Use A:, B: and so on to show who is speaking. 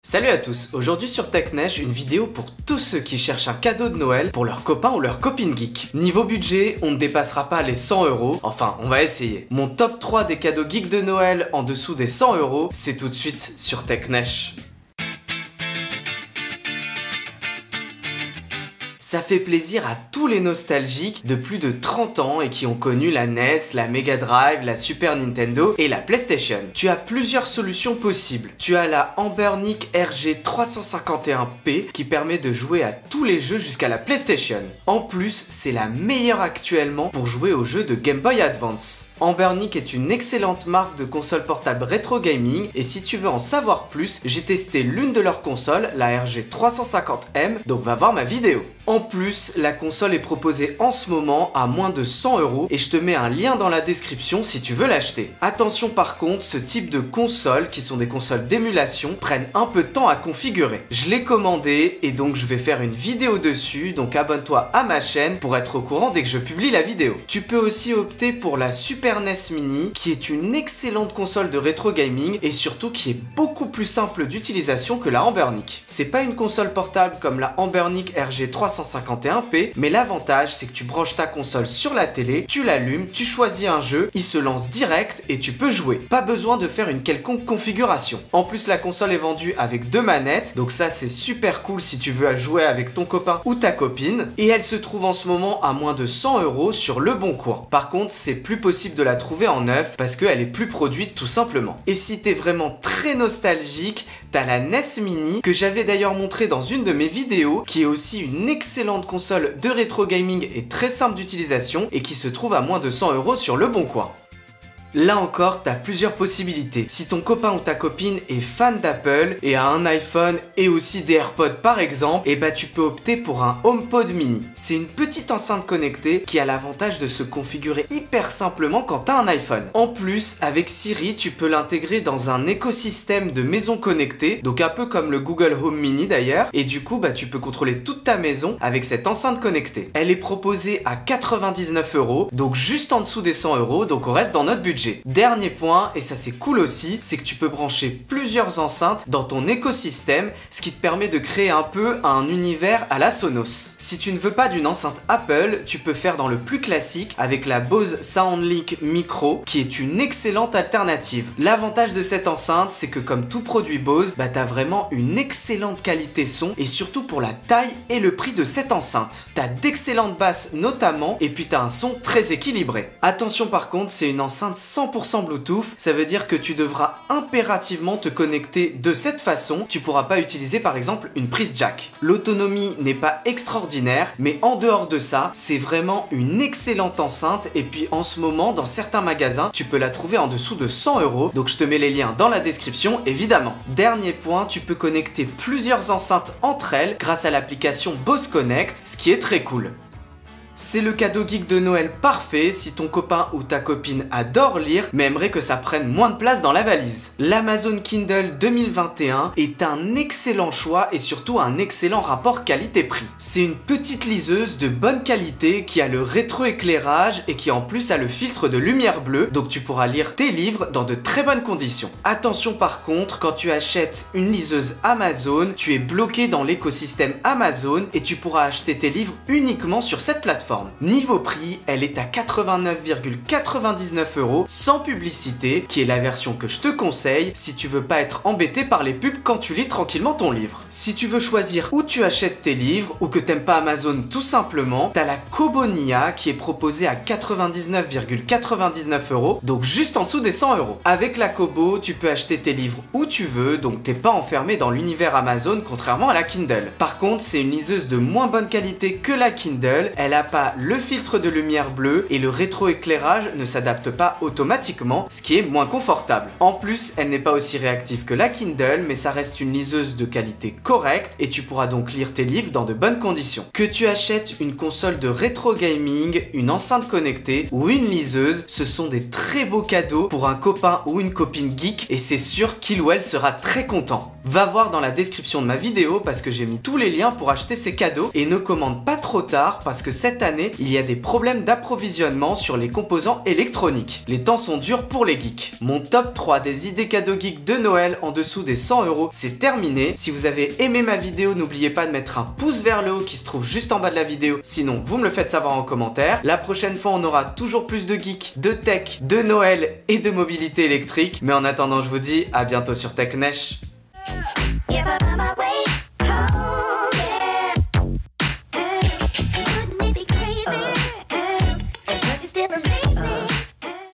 A: Salut à tous, aujourd'hui sur TechNesh, une vidéo pour tous ceux qui cherchent un cadeau de Noël pour leurs copains ou leurs copines geeks. Niveau budget, on ne dépassera pas les 100 €, enfin on va essayer. Mon top 3 des cadeaux geeks de Noël en dessous des 100 €, c'est tout de suite sur TechNesh. Ça fait plaisir à tous les nostalgiques de plus de 30 ans et qui ont connu la NES, la Mega Drive, la Super Nintendo et la PlayStation. Tu as plusieurs solutions possibles. Tu as la Anbernic RG351P qui permet de jouer à tous les jeux jusqu'à la PlayStation. En plus, c'est la meilleure actuellement pour jouer aux jeux de Game Boy Advance. Anbernic est une excellente marque de console portable rétro gaming et si tu veux en savoir plus, j'ai testé l'une de leurs consoles, la RG350M, donc va voir ma vidéo. En plus, la console est proposée en ce moment à moins de 100 € et je te mets un lien dans la description si tu veux l'acheter. Attention par contre, ce type de consoles, qui sont des consoles d'émulation, prennent un peu de temps à configurer. Je l'ai commandé et donc je vais faire une vidéo dessus, donc abonne-toi à ma chaîne pour être au courant dès que je publie la vidéo. Tu peux aussi opter pour la Super NES Mini, qui est une excellente console de rétro gaming et surtout qui est beaucoup plus simple d'utilisation que la Anbernic. C'est pas une console portable comme la Anbernic RG351P, mais l'avantage c'est que tu branches ta console sur la télé, tu l'allumes, tu choisis un jeu, il se lance direct et tu peux jouer. Pas besoin de faire une quelconque configuration. En plus la console est vendue avec 2 manettes, donc ça c'est super cool si tu veux jouer avec ton copain ou ta copine, et elle se trouve en ce moment à moins de 100 € sur Le Bon Coin. Par contre c'est plus possible de la trouver en neuf parce qu'elle est plus produite tout simplement. Et si t'es vraiment très nostalgique, t'as la NES Mini que j'avais d'ailleurs montré dans une de mes vidéos, qui est aussi une excellente console de rétro gaming et très simple d'utilisation et qui se trouve à moins de 100 € sur Le Bon Coin. Là encore, t'as plusieurs possibilités. Si ton copain ou ta copine est fan d'Apple et a un iPhone et aussi des AirPods par exemple, et bah tu peux opter pour un HomePod Mini. C'est une petite enceinte connectée qui a l'avantage de se configurer hyper simplement quand t'as un iPhone. En plus, avec Siri, tu peux l'intégrer dans un écosystème de maisons connectées, donc un peu comme le Google Home Mini d'ailleurs, et du coup bah tu peux contrôler toute ta maison avec cette enceinte connectée. Elle est proposée à 99 €, donc juste en dessous des 100 €, donc on reste dans notre budget. Dernier point, et ça c'est cool aussi, c'est que tu peux brancher plusieurs enceintes dans ton écosystème, ce qui te permet de créer un peu un univers à la Sonos. Si tu ne veux pas d'une enceinte Apple, tu peux faire dans le plus classique avec la Bose SoundLink Micro, qui est une excellente alternative. L'avantage de cette enceinte, c'est que comme tout produit Bose, bah t'as vraiment une excellente qualité son, et surtout pour la taille et le prix de cette enceinte. T'as d'excellentes basses notamment, et puis t'as un son très équilibré. Attention par contre, c'est une enceinte 100% Bluetooth, ça veut dire que tu devras impérativement te connecter de cette façon, tu pourras pas utiliser par exemple une prise jack. L'autonomie n'est pas extraordinaire, mais en dehors de ça, c'est vraiment une excellente enceinte et puis en ce moment, dans certains magasins, tu peux la trouver en dessous de 100 €, donc je te mets les liens dans la description évidemment. Dernier point, tu peux connecter plusieurs enceintes entre elles grâce à l'application Bose Connect, ce qui est très cool. C'est le cadeau geek de Noël parfait si ton copain ou ta copine adore lire mais aimerait que ça prenne moins de place dans la valise. L'Amazon Kindle 2021 est un excellent choix et surtout un excellent rapport qualité-prix. C'est une petite liseuse de bonne qualité qui a le rétroéclairage et qui en plus a le filtre de lumière bleue, donc tu pourras lire tes livres dans de très bonnes conditions. Attention par contre, quand tu achètes une liseuse Amazon, tu es bloqué dans l'écosystème Amazon et tu pourras acheter tes livres uniquement sur cette plateforme. Niveau prix, elle est à 89,99 € sans publicité, qui est la version que je te conseille si tu veux pas être embêté par les pubs quand tu lis tranquillement ton livre. Si tu veux choisir où tu achètes tes livres ou que t'aimes pas Amazon tout simplement, t'as la Kobo Nia qui est proposée à 99,99 €, donc juste en dessous des 100 €. Avec la Kobo, tu peux acheter tes livres où tu veux, donc t'es pas enfermé dans l'univers Amazon contrairement à la Kindle. Par contre, c'est une liseuse de moins bonne qualité que la Kindle, elle a pas le filtre de lumière bleue et le rétroéclairage ne s'adapte pas automatiquement, ce qui est moins confortable. En plus, elle n'est pas aussi réactive que la Kindle, mais ça reste une liseuse de qualité correcte et tu pourras donc lire tes livres dans de bonnes conditions. Que tu achètes une console de rétro gaming, une enceinte connectée ou une liseuse, ce sont des très beaux cadeaux pour un copain ou une copine geek et c'est sûr qu'il ou elle sera très content. Va voir dans la description de ma vidéo parce que j'ai mis tous les liens pour acheter ces cadeaux et ne commande pas trop tard parce que cette année année, il y a des problèmes d'approvisionnement sur les composants électroniques. Les temps sont durs pour les geeks. Mon top 3 des idées cadeaux geeks de Noël en dessous des 100 €, c'est terminé. Si vous avez aimé ma vidéo, n'oubliez pas de mettre un pouce vers le haut qui se trouve juste en bas de la vidéo. Sinon, vous me le faites savoir en commentaire. La prochaine fois, on aura toujours plus de geeks, de tech, de Noël et de mobilité électrique. Mais en attendant, je vous dis à bientôt sur TechNesh.